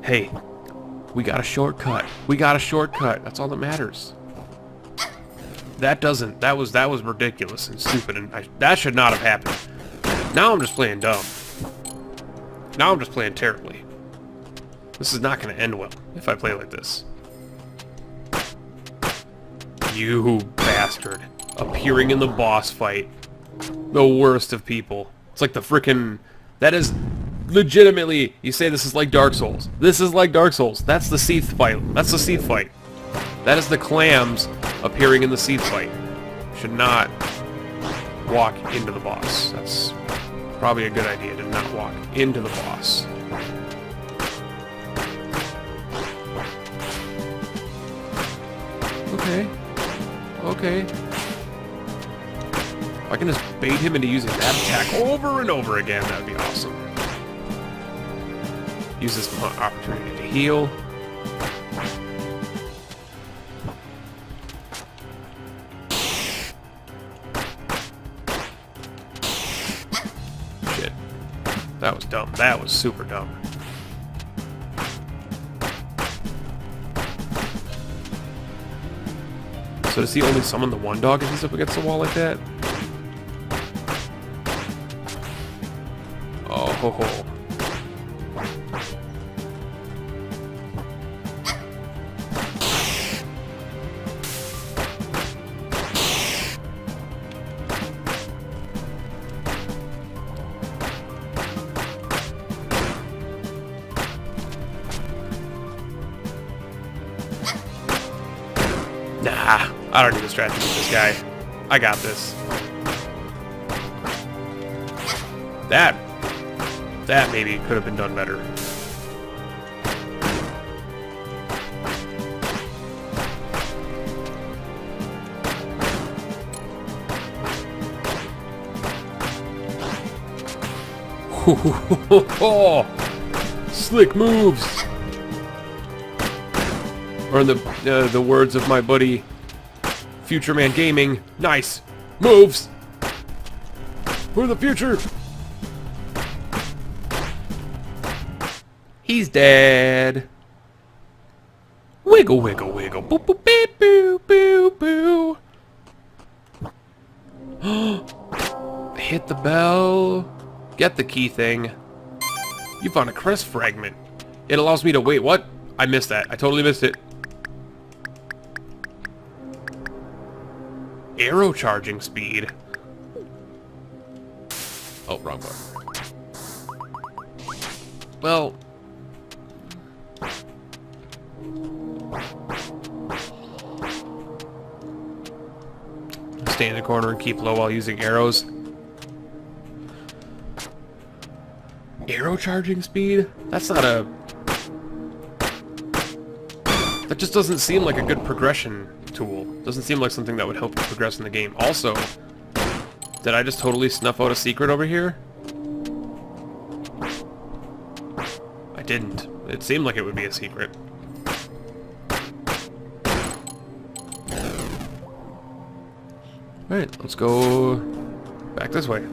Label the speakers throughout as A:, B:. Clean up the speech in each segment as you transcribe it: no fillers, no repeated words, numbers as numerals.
A: Hey, we got a shortcut. We got a shortcut. That's all that matters. That was ridiculous and stupid, and that should not have happened. Now I'm just playing dumb. Now I'm just playing terribly. This is not going to end well if I play like this. You bastard. Appearing in the boss fight. The worst of people. It's like the frickin'... That is legitimately... You say this is like Dark Souls. This is like Dark Souls. That's the Seath fight. That's the Seath fight. That is the clams appearing in the Seath fight. Should not walk into the boss. That's probably a good idea to not walk into the boss. Okay. Okay. If I can just bait him into using that attack over and over again, that would be awesome. Use this opportunity to heal. Shit. That was dumb. That was super dumb. So does he only summon the one dog if he's up against the wall like that? Oh ho ho. Nah, I don't need a strategy with this guy. I got this. That maybe could have been done better. Slick moves. Or in the words of my buddy Future Man Gaming, nice moves for the future. He's dead. Wiggle, wiggle, wiggle. Boo, boo, beep, boo, boo, boo. Hit the bell. Get the key thing. You found a crest fragment. It allows me to wait. What? I missed that. I totally missed it. Arrow charging speed. Oh, wrong button. Well... Stay in the corner and keep low while using arrows. Arrow charging speed? That's not a... That just doesn't seem like a good progression tool. Doesn't seem like something that would help you progress in the game. Also, did I just totally snuff out a secret over here? I didn't. It seemed like it would be a secret. Alright, let's go back this way.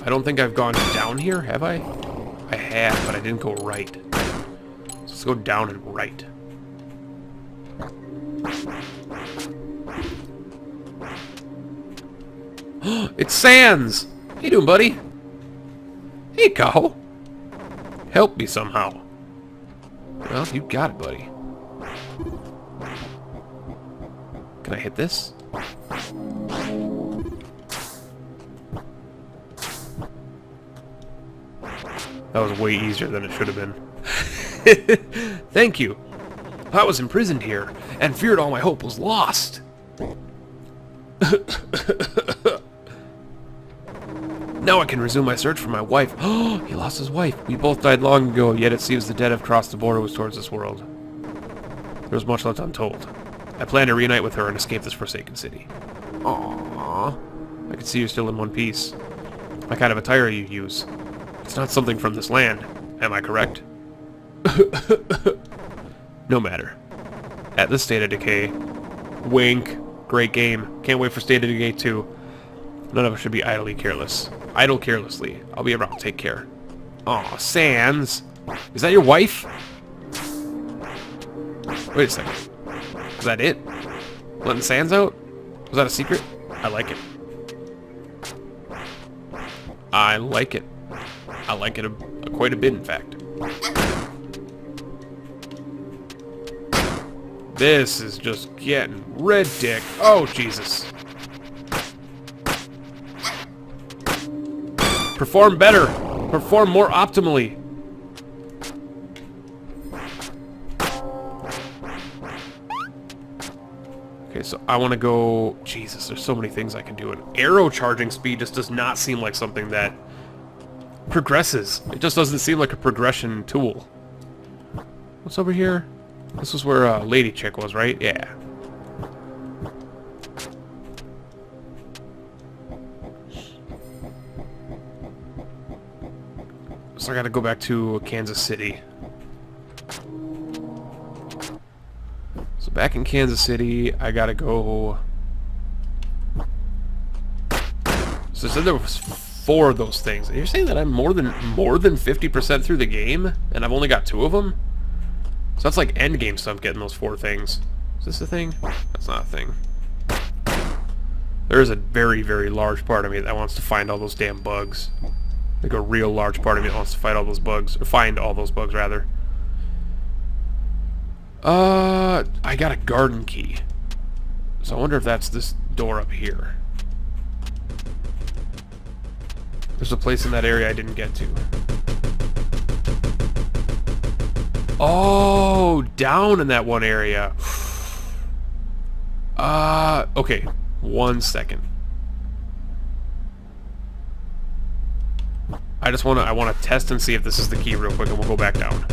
A: I don't think I've gone down here, have I? I have, but I didn't go right. So let's go down and right. It's Sans! How you doing, buddy? Hey, Kaho. Help me somehow. Well, you got it, buddy. Can I hit this? That was way easier than it should have been. Thank you. I was imprisoned here, and feared all my hope was lost. Now I can resume my search for my wife. Oh, he lost his wife. We both died long ago, yet it seems the dead have crossed the border towards this world. There was much left untold. I plan to reunite with her and escape this forsaken city. Aww. I can see you're still in one piece. What kind of attire you use? It's not something from this land. Am I correct? No matter. At the State of Decay. Wink. Great game. Can't wait for State of Decay 2. None of us should be idly careless. Idle carelessly. I'll be around. Take care. Aw, Sans. Is that your wife? Wait a second. Is that it? Letting Sans out? Was that a secret? I like it. I like it. I like it quite a bit, in fact. This is just getting ridiculous. Oh, Jesus. Perform better. Perform more optimally. Okay, so I want to go... Jesus, there's so many things I can do. An arrow charging speed just does not seem like something that progresses. It just doesn't seem like a progression tool. What's over here? This was where Lady Chick was, right? Yeah. So I gotta go back to Kansas City. So back in Kansas City, I gotta go... So it said there was 4 of those things. You're saying that I'm more than 50% through the game, and I've only got 2 of them? So that's like end game stuff, getting those 4 things. Is this a thing? That's not a thing. There is a very, very large part of me that wants to find all those damn bugs. Like a real large part of me that wants to fight all those bugs, or find all those bugs rather. I got a garden key. So I wonder if that's this door up here. There's a place in that area I didn't get to. Oh, down in that one area. Okay. 1 second. I want to test and see if this is the key real quick, and we'll go back down.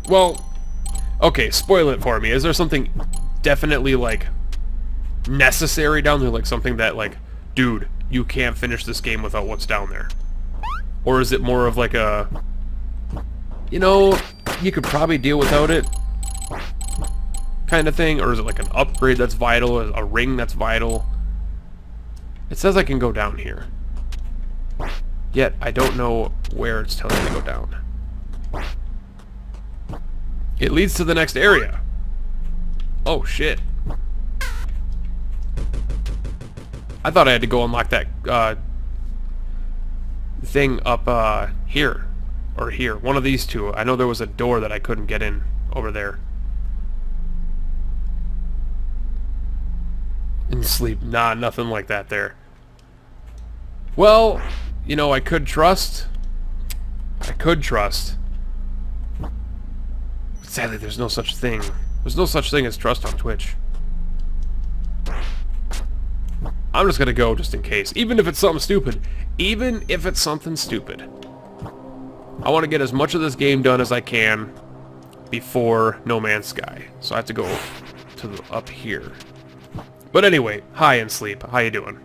A: Well, okay, spoil it for me. Is there something definitely, like, necessary down there? Like, something that, like, dude, you can't finish this game without what's down there? Or is it more of, like, a... You know, you could probably deal without it kind of thing? Or is it, like, an upgrade that's vital? A ring that's vital? It says I can go down here. Yet, I don't know where it's telling me to go down. It leads to the next area. Oh, shit. I thought I had to go unlock that thing up here. Or here. One of these two. I know there was a door that I couldn't get in over there. In sleep. Nah, nothing like that there. Well, you know, I could trust. I could trust. Sadly, there's no such thing. There's no such thing as trust on Twitch. I'm just gonna go just in case. Even if it's something stupid. Even if it's something stupid. I want to get as much of this game done as I can before No Man's Sky. So I have to go to up here. But anyway, hi and sleep. How you doing?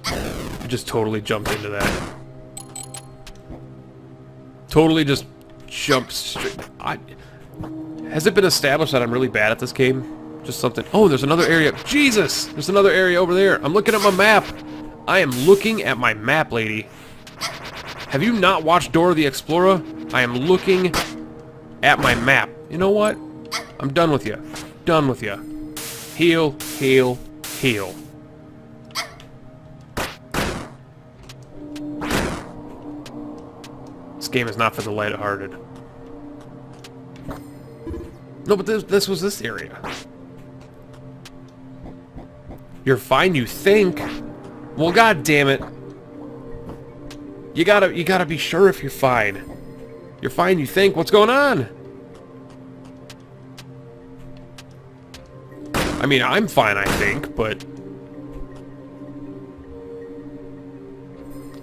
A: I just totally jumped into that. Totally just jumped straight. Has it been established that I'm really bad at this game? Just something. Oh, there's another area. Jesus! There's another area over there. I'm looking at my map. I am looking at my map, lady. Have you not watched Dora the Explorer? I am looking at my map. You know what? I'm done with you. Done with you. Heal, heal, heal. This game is not for the lighthearted. No, but this was this area. You're fine, you think? Well, god damn it. You gotta be sure if you're fine. You're fine, you think? What's going on? I mean, I'm fine, I think, but...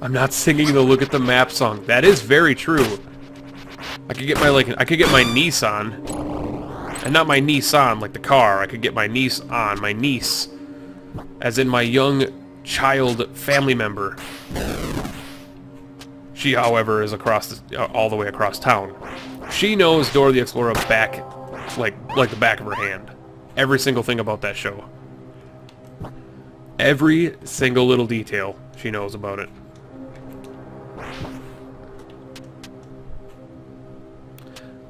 A: I'm not singing the Look at the Map song. That is very true. I could get my, I could get my niece on. And not my niece on, like the car. I could get my niece on. My niece. As in my young child family member. She, however, is across all the way across town. She knows Dora the Explorer back, like the back of her hand. Every single thing about that show. Every single little detail she knows about it.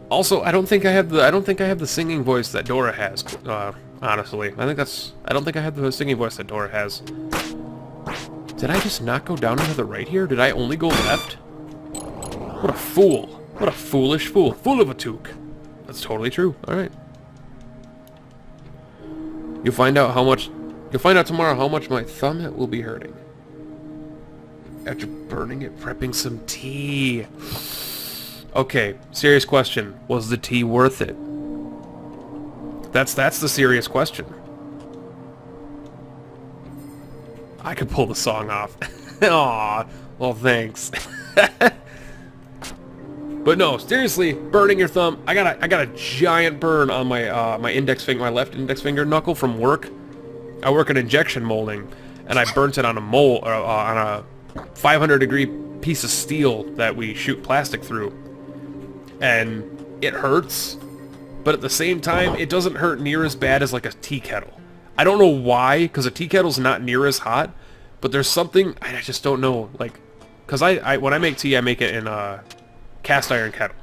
A: Also, I don't think I have the singing voice that Dora has. Honestly, I don't think I have the singing voice that Dora has. Did I just not go down to the right here? Did I only go left? What a fool! What a foolish fool! Fool of a toque. That's totally true. All right. You'll find out tomorrow how much my thumb will be hurting. After burning it, prepping some tea. Okay, serious question. Was the tea worth it? That's the serious question. I could pull the song off. Aw, well thanks. But no, seriously, burning your thumb. I got a giant burn on my my left index finger knuckle from work. I work in injection molding, and I burnt it on a on a 500-degree piece of steel that we shoot plastic through. And it hurts, but at the same time, it doesn't hurt near as bad as like a tea kettle. I don't know why, because a tea kettle's not near as hot, but there's something, I just don't know, like, because when I make tea, I make it in a cast iron kettle.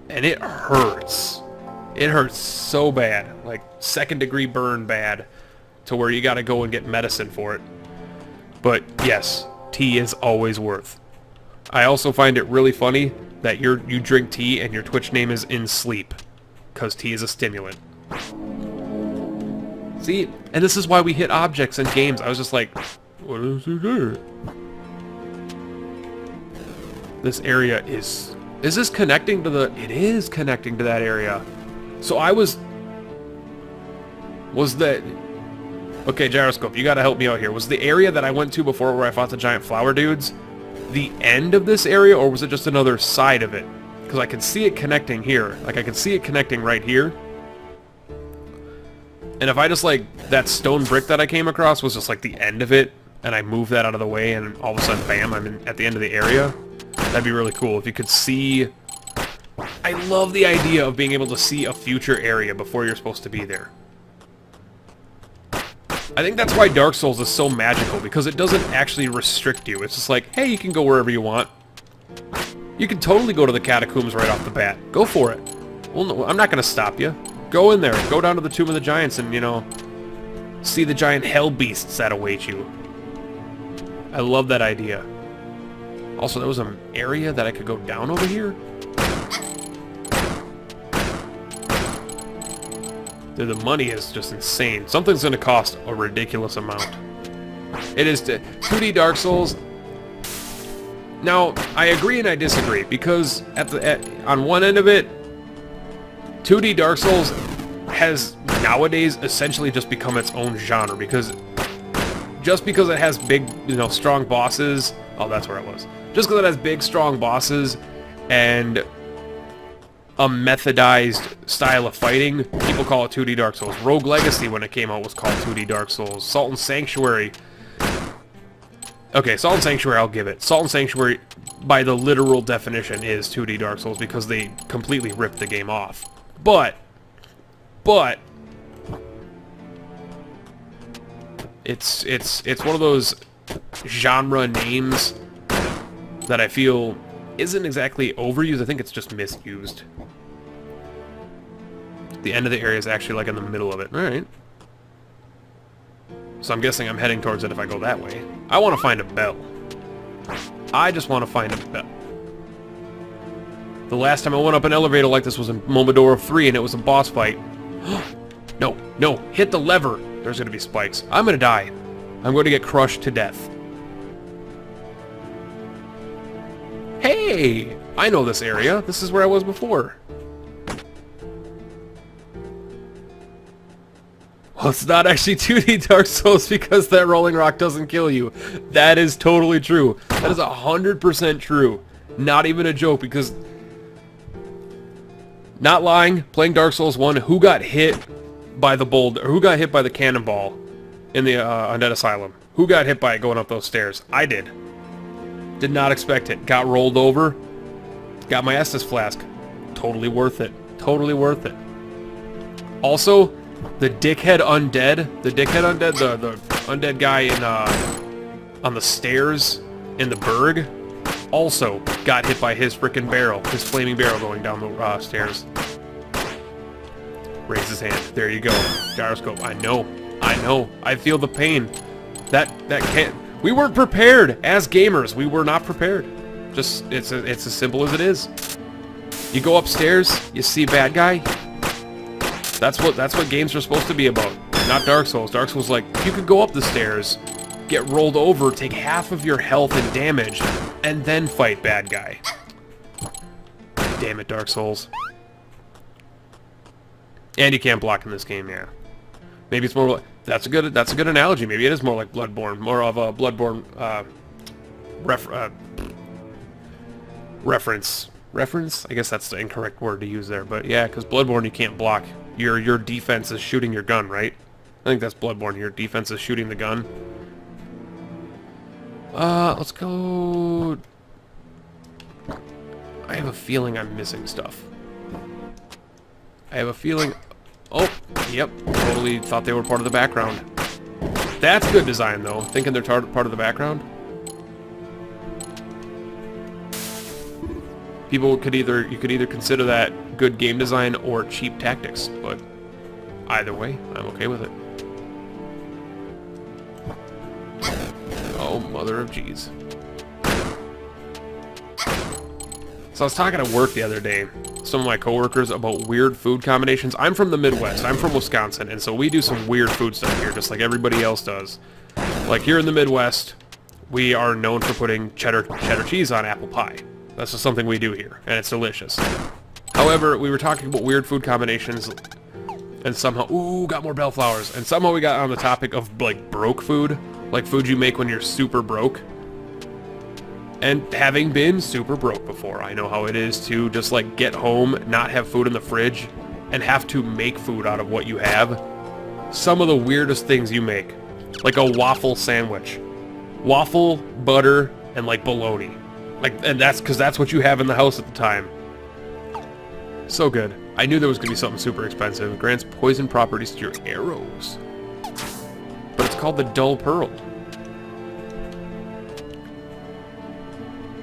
A: And it hurts. It hurts so bad, like second-degree burn bad, to where you gotta go and get medicine for it. But yes, tea is always worth. I also find it really funny that you drink tea and your Twitch name is In Sleep, because tea is a stimulant. See, and this is why we hit objects in games. I was just like, what is it there? This area is this connecting to the, it is connecting to that area. So was that, okay, Gyroscope, you gotta help me out here. Was the area that I went to before where I fought the giant flower dudes the end of this area, or was it just another side of it? Because I can see it connecting here. Like, I can see it connecting right here. And if I just, like, that stone brick that I came across was just, like, the end of it, and I move that out of the way, and all of a sudden, bam, I'm at the end of the area, that'd be really cool. If you could see... I love the idea of being able to see a future area before you're supposed to be there. I think that's why Dark Souls is so magical, because it doesn't actually restrict you. It's just like, hey, you can go wherever you want. You can totally go to the catacombs right off the bat. Go for it. Well, no, I'm not going to stop you. Go in there. Go down to the Tomb of the Giants and, you know, see the giant hell beasts that await you. I love that idea. Also, there was an area that I could go down over here. Dude, the money is just insane. Something's going to cost a ridiculous amount. It is 2D Dark Souls. Now, I agree and I disagree, because on one end of it, 2D Dark Souls has nowadays essentially just become its own genre, because just because it has big, you know, strong bosses... Oh, that's where it was. Just because it has big, strong bosses and a methodized style of fighting, people call it 2D Dark Souls. Rogue Legacy, when it came out, was called 2D Dark Souls. Salt and Sanctuary... Okay, Salt and Sanctuary, I'll give it. Salt and Sanctuary, by the literal definition, is 2D Dark Souls, because they completely ripped the game off. But... It's one of those genre names that I feel isn't exactly overused. I think it's just misused. The end of the area is actually like in the middle of it. Alright. So I'm guessing I'm heading towards it if I go that way. I want to find a bell. I just want to find a bell. The last time I went up an elevator like this was in Momodora 3 and it was a boss fight. No, no, hit the lever. There's going to be spikes. I'm going to die. I'm going to get crushed to death. Hey! I know this area. This is where I was before. Well, it's not actually 2D Dark Souls because that rolling rock doesn't kill you. That is totally true. That is 100% true. Not even a joke, because... Not lying, playing Dark Souls 1, who got hit by the boulder, or who got hit by the cannonball in the Undead Asylum? Who got hit by it going up those stairs? I did. Did not expect it. Got rolled over. Got my Estus flask. Totally worth it. Totally worth it. Also, the dickhead undead, the undead guy in, on the stairs in the Berg, also got hit by his frickin' barrel, his flaming barrel going down the stairs. Raise his hand. There you go. Gyroscope. I know. I feel the pain. That can't... We weren't prepared as gamers. We were not prepared. Just, it's as simple as it is. You go upstairs, you see bad guy. That's what games are supposed to be about. Not Dark Souls. Dark Souls, like, you could go up the stairs, get rolled over, take half of your health and damage, and then fight bad guy. Damn it, Dark Souls. And you can't block in this game, yeah. Maybe it's more like... That's a good analogy. Maybe it is more like Bloodborne. More of a Bloodborne reference. Reference? I guess that's the incorrect word to use there. But yeah, because Bloodborne you can't block. Your defense is shooting your gun, right? I think that's Bloodborne. Your defense is shooting the gun. Let's go... I have a feeling I'm missing stuff. I have a feeling... Oh, yep. Totally thought they were part of the background. That's good design, though. Thinking they're part of the background. You could either consider that good game design or cheap tactics, but either way, I'm okay with it. Oh, mother of G's. So I was talking at work the other day, some of my coworkers, about weird food combinations. I'm from the Midwest. I'm from Wisconsin, and so we do some weird food stuff here, just like everybody else does. Like here in the Midwest, we are known for putting cheddar cheese on apple pie. That's just something we do here, and it's delicious. However, we were talking about weird food combinations, and somehow... Ooh, got more bellflowers. And somehow we got on the topic of, like, broke food. Like food you make when you're super broke. And having been super broke before, I know how it is to just, like, get home, not have food in the fridge, and have to make food out of what you have. Some of the weirdest things you make. Like a waffle sandwich. Waffle, butter, and, like, bologna. Like, and that's because that's what you have in the house at the time. So good. I knew there was going to be something super expensive. It grants poison properties to your arrows. But it's called the Dull Pearl.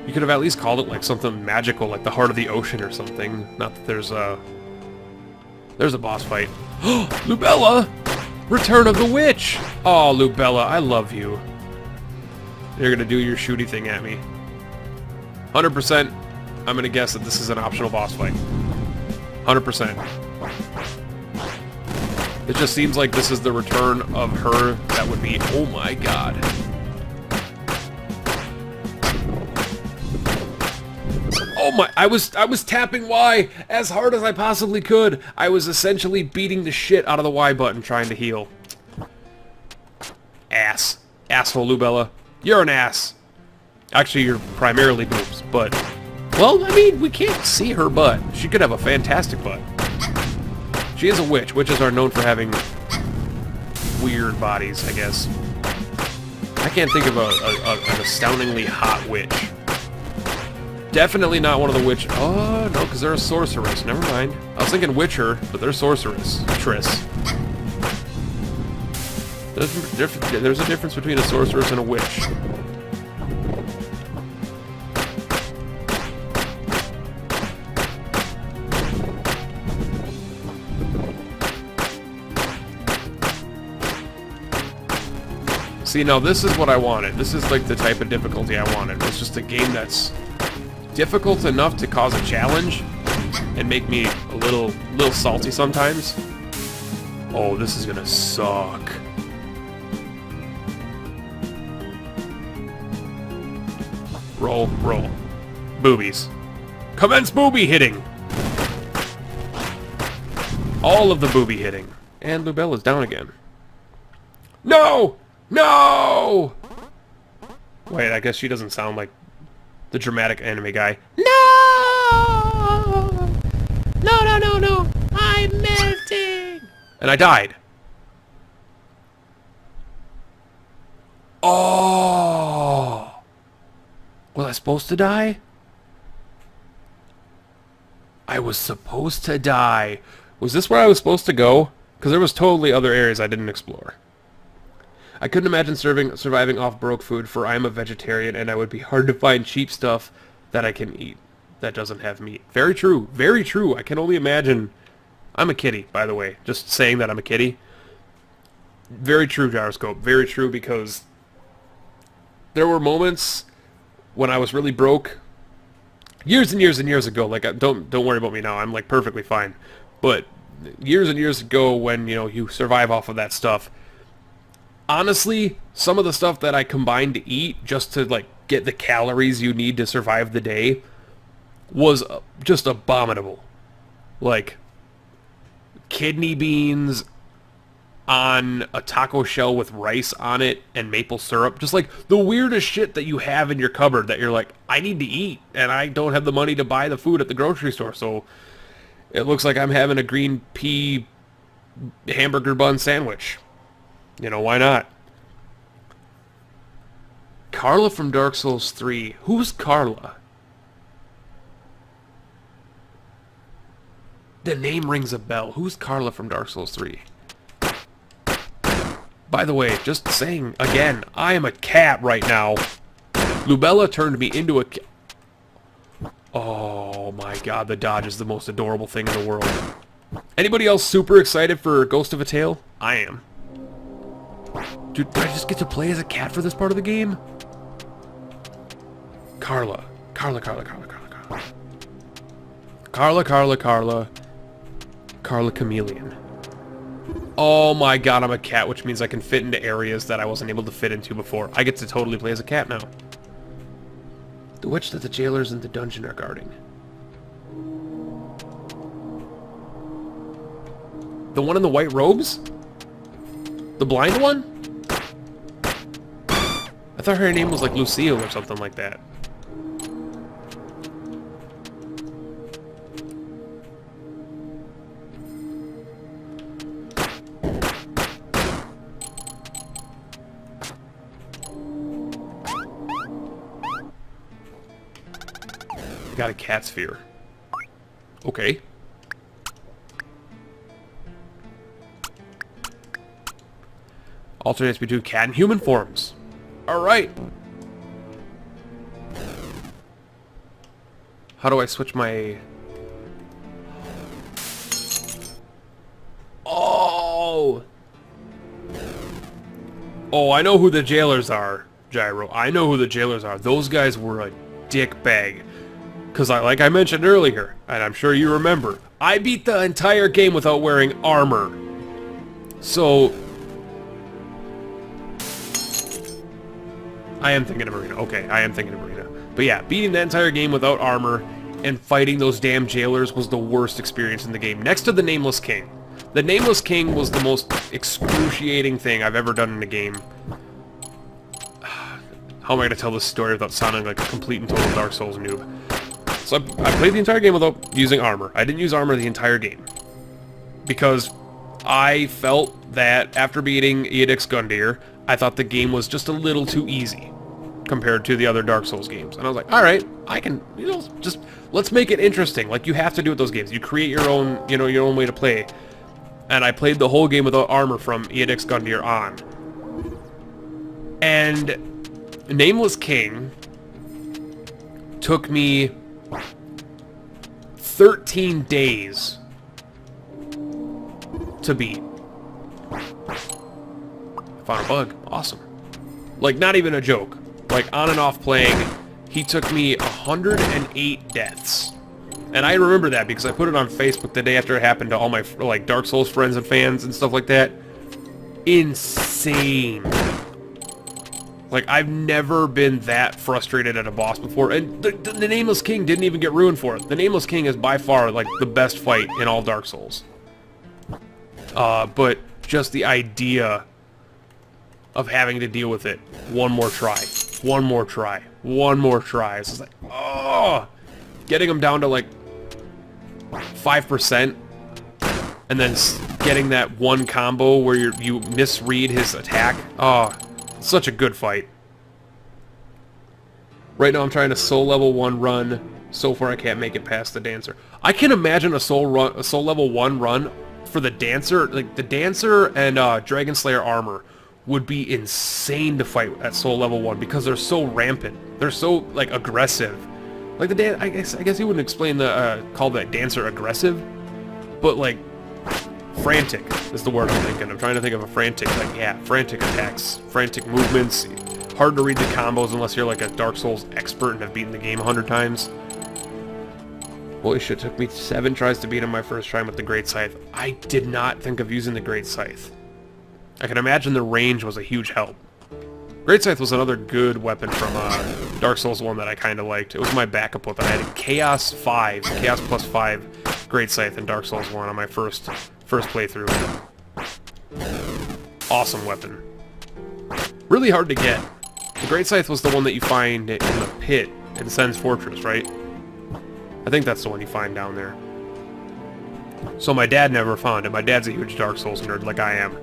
A: You could have at least called it like something magical, like the Heart of the Ocean or something. Not that there's a boss fight. Lubella! Return of the Witch! Oh, Lubella, I love you. You're gonna do your shooty thing at me. 100%, I'm gonna guess that this is an optional boss fight. 100%. It just seems like this is the return of her that would be... Oh my god. Oh my... I was tapping Y as hard as I possibly could. I was essentially beating the shit out of the Y button trying to heal. Ass. Asshole, Lubella. You're an ass. Actually, you're primarily boobs, but... Well, I mean, we can't see her butt. She could have a fantastic butt. She is a witch. Witches are known for having weird bodies, I guess. I can't think of an astoundingly hot witch. Definitely not one of the witch... Oh, no, because they're a sorceress. Never mind. I was thinking witcher, but they're sorceress. Triss. There's a difference between a sorceress and a witch. See, now this is what I wanted. This is like the type of difficulty I wanted. It's just a game that's difficult enough to cause a challenge and make me a little salty sometimes. Oh, this is gonna suck. Roll, roll. Boobies. Commence booby hitting! All of the booby hitting. And Lubella's down again. No! No! Wait, I guess she doesn't sound like the dramatic anime guy. No! No, no, no, no, I'm melting! And I died. Oh! Was I supposed to die? I was supposed to die. Was this where I was supposed to go? Because there was totally other areas I didn't explore. I couldn't imagine surviving off broke food, for I am a vegetarian and I would be hard to find cheap stuff that I can eat that doesn't have meat. Very true. Very true. I can only imagine. I'm a kitty, by the way. Just saying that I'm a kitty. Very true, Gyroscope. Very true, because there were moments when I was really broke. Years and years and years ago. Like, don't worry about me now. I'm like perfectly fine. But years and years ago, when you survive off of that stuff. Honestly, some of the stuff that I combined to eat just to like get the calories you need to survive the day was just abominable. Like kidney beans on a taco shell with rice on it and maple syrup. Just like the weirdest shit that you have in your cupboard that you're like, I need to eat and I don't have the money to buy the food at the grocery store. So it looks like I'm having a green pea hamburger bun sandwich. Why not? Carla from Dark Souls 3. Who's Carla? The name rings a bell. Who's Carla from Dark Souls 3? By the way, just saying again, I am a cat right now. Lubella turned me into a cat. Oh my god, the dodge is the most adorable thing in the world. Anybody else super excited for Ghost of a Tale? I am. Dude, do I just get to play as a cat for this part of the game? Carla. Carla Chameleon. Oh my god, I'm a cat, which means I can fit into areas that I wasn't able to fit into before. I get to totally play as a cat now. The witch that the jailers in the dungeon are guarding. The one in the white robes? The blind one? I thought her name was like Lucille or something like that. Got a cat sphere. Okay. Alternates between cat and human forms. Alright. How do I switch my... Oh! Oh, I know who the jailers are, Gyro. I know who the jailers are. Those guys were a dick bag. Because, like I mentioned earlier, and I'm sure you remember, I beat the entire game without wearing armor. So... I am thinking of Marina. Okay, I am thinking of Marina. But yeah, beating the entire game without armor and fighting those damn jailers was the worst experience in the game. Next to the Nameless King. The Nameless King was the most excruciating thing I've ever done in a game. How am I going to tell this story without sounding like a complete and total Dark Souls noob? So I played the entire game without using armor. I didn't use armor the entire game. Because I felt that after beating Eodix Gundyr, I thought the game was just a little too easy compared to the other Dark Souls games. And I was like, alright, I can, just, let's make it interesting, like you have to do with those games. You create your own, your own way to play. And I played the whole game without armor from Eodix Gundyr on. And Nameless King took me 13 days to beat. Found a bug. Awesome. Like, not even a joke. Like, on and off playing, he took me 108 deaths. And I remember that because I put it on Facebook the day after it happened to all my, like, Dark Souls friends and fans and stuff like that. Insane. Like, I've never been that frustrated at a boss before. And the Nameless King didn't even get ruined for it. The Nameless King is by far, like, the best fight in all Dark Souls. But just the idea of having to deal with it. One more try. One more try. One more try. It's just like, oh! Getting them down to like 5% and then getting that one combo where you misread his attack. Oh, such a good fight. Right now I'm trying to soul level 1 run. So far I can't make it past the dancer. I can imagine a soul level 1 run for the dancer. Like the dancer and Dragon Slayer armor would be insane to fight at soul level 1 because they're so rampant. They're so like aggressive. Like the I guess you wouldn't explain the call that dancer aggressive, but like frantic is the word I'm thinking. I'm trying to think of a frantic, like, yeah, frantic attacks, frantic movements. Hard to read the combos unless you're like a Dark Souls expert and have beaten the game 100 times. Holy shit, took me 7 tries to beat him my first try with the Great Scythe. I did not think of using the Great Scythe. I can imagine the range was a huge help. Great Scythe was another good weapon from Dark Souls 1 that I kind of liked. It was my backup weapon. I had a Chaos 5, Chaos plus 5 Great Scythe in Dark Souls 1 on my first playthrough. Awesome weapon. Really hard to get. The Great Scythe was the one that you find in the pit in Sen's Fortress, right? I think that's the one you find down there. So my dad never found it. My dad's a huge Dark Souls nerd like I am.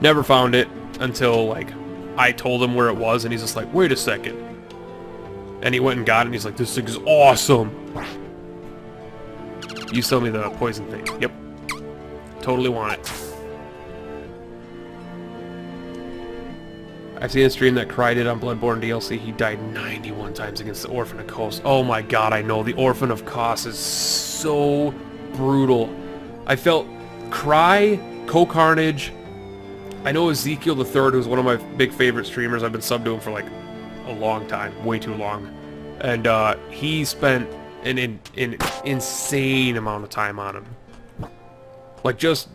A: Never found it until, like, I told him where it was, and he's just like, wait a second. And he went and got it, and he's like, this thing is awesome. You sell me the poison thing. Yep. Totally want it. I've seen a stream that Cry did on Bloodborne DLC. He died 91 times against the Orphan of Kos. Oh my god, I know. The Orphan of Kos is so brutal. I felt Cry, Co-Carnage. I know Ezekiel the Third, who's one of my big favorite streamers. I've been subbed to him for like a long time. Way too long. And he spent an insane amount of time on him. Like, just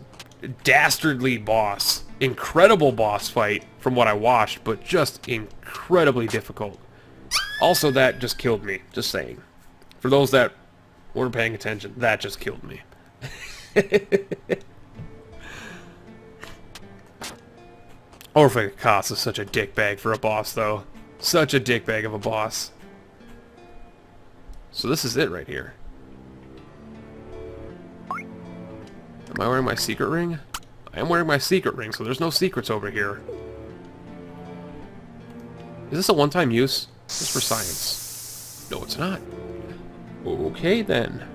A: dastardly boss. Incredible boss fight from what I watched, but just incredibly difficult. Also, that just killed me. Just saying. For those that weren't paying attention, that just killed me. Orphan of Kos is such a dickbag for a boss, though. Such a dickbag of a boss. So this is it right here. Am I wearing my secret ring? I am wearing my secret ring, so there's no secrets over here. Is this a one-time use? Just for science. No, it's not. Okay, then.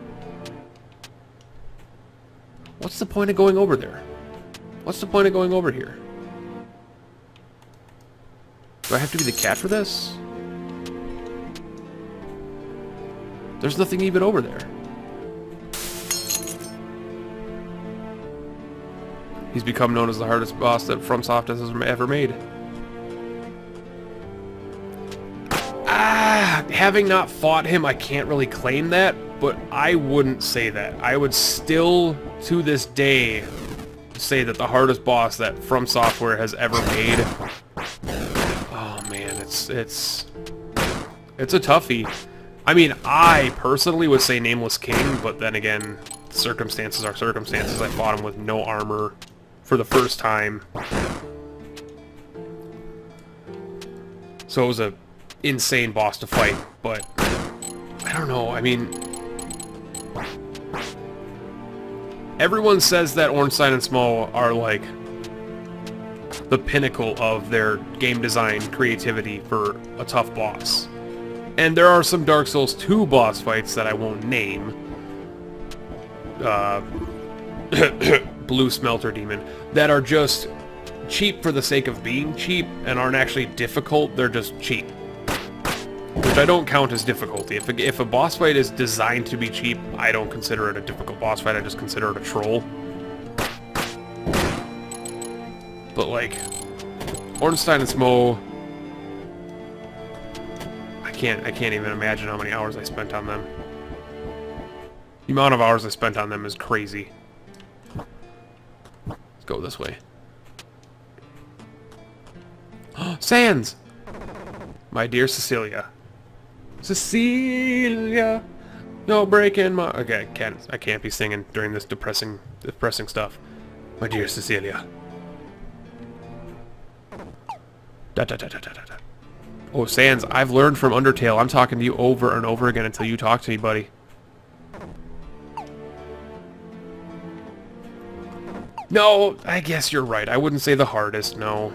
A: What's the point of going over there? What's the point of going over here? Do I have to be the cat for this? There's nothing even over there. He's become known as the hardest boss that FromSoft has ever made. Having not fought him, I can't really claim that, but I wouldn't say that. I would still, to this day, say that the hardest boss that From Software has ever made. Oh man, it's a toughie. I mean, I personally would say Nameless King, but then again, circumstances are circumstances. I fought him with no armor for the first time. So it was a insane boss to fight, but I don't know, I mean, everyone says that Ornstein and Small are like the pinnacle of their game design creativity for a tough boss. And there are some Dark Souls 2 boss fights that I won't name. Blue Smelter Demon, that are just cheap for the sake of being cheap and aren't actually difficult, they're just cheap. Which I don't count as difficulty. If a boss fight is designed to be cheap, I don't consider it a difficult boss fight, I just consider it a troll. But like, Ornstein and Smo, I can't even imagine how many hours I spent on them. The amount of hours I spent on them is crazy. Let's go this way. Sans! My dear Cecilia. Cecilia! No breaking my... Okay, I can't be singing during this depressing stuff. My dear Cecilia. Da da da da da da da. Oh, Sans, I've learned from Undertale. I'm talking to you over and over again until you talk to me, buddy. No, I guess you're right. I wouldn't say the hardest, no.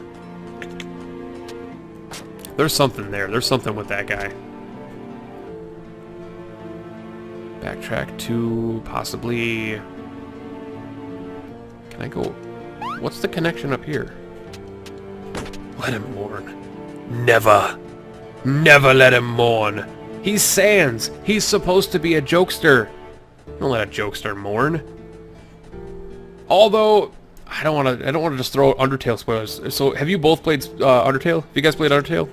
A: There's something there. There's something with that guy. Backtrack to possibly... Can I go... What's the connection up here? Let him mourn. Never. Never let him mourn. He's Sans. He's supposed to be a jokester. Don't let a jokester mourn. Although, I don't want to just throw Undertale spoilers. So, have you both played Undertale? Have you guys played Undertale?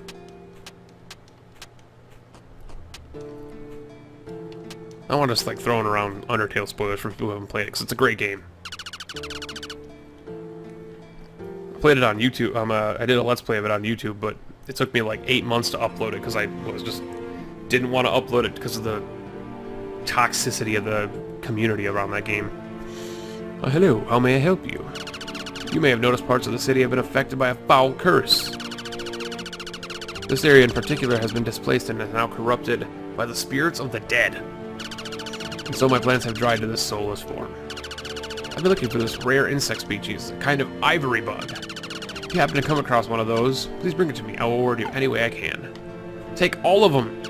A: I don't want to just like throwing around Undertale spoilers for people who haven't played it, because it's a great game. I played it on YouTube. I did a Let's Play of it on YouTube, but it took me like 8 months to upload it because I didn't want to upload it because of the toxicity of the community around that game. Hello, how may I help you? You may have noticed parts of the city have been affected by a foul curse. This area in particular has been displaced and is now corrupted by the spirits of the dead. And so my plants have dried to this soulless form. I've been looking for this rare insect species, a kind of ivory bug. If you happen to come across one of those, please bring it to me. I will reward you any way I can. Take all of them!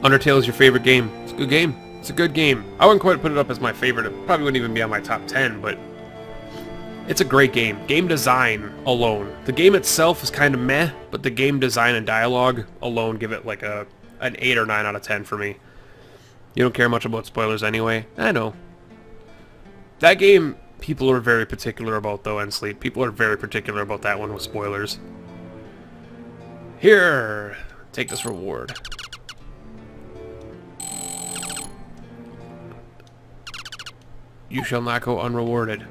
A: Undertale is your favorite game. It's a good game. It's a good game. I wouldn't quite put it up as my favorite. It probably wouldn't even be on my top 10, but it's a great game. Game design alone. The game itself is kind of meh, but the game design and dialogue alone give it like an 8 or 9 out of 10 for me. You don't care much about spoilers anyway. I know. That game, people are very particular about, though, Ensleep. People are very particular about that one with spoilers. Here, take this reward. You shall not go unrewarded.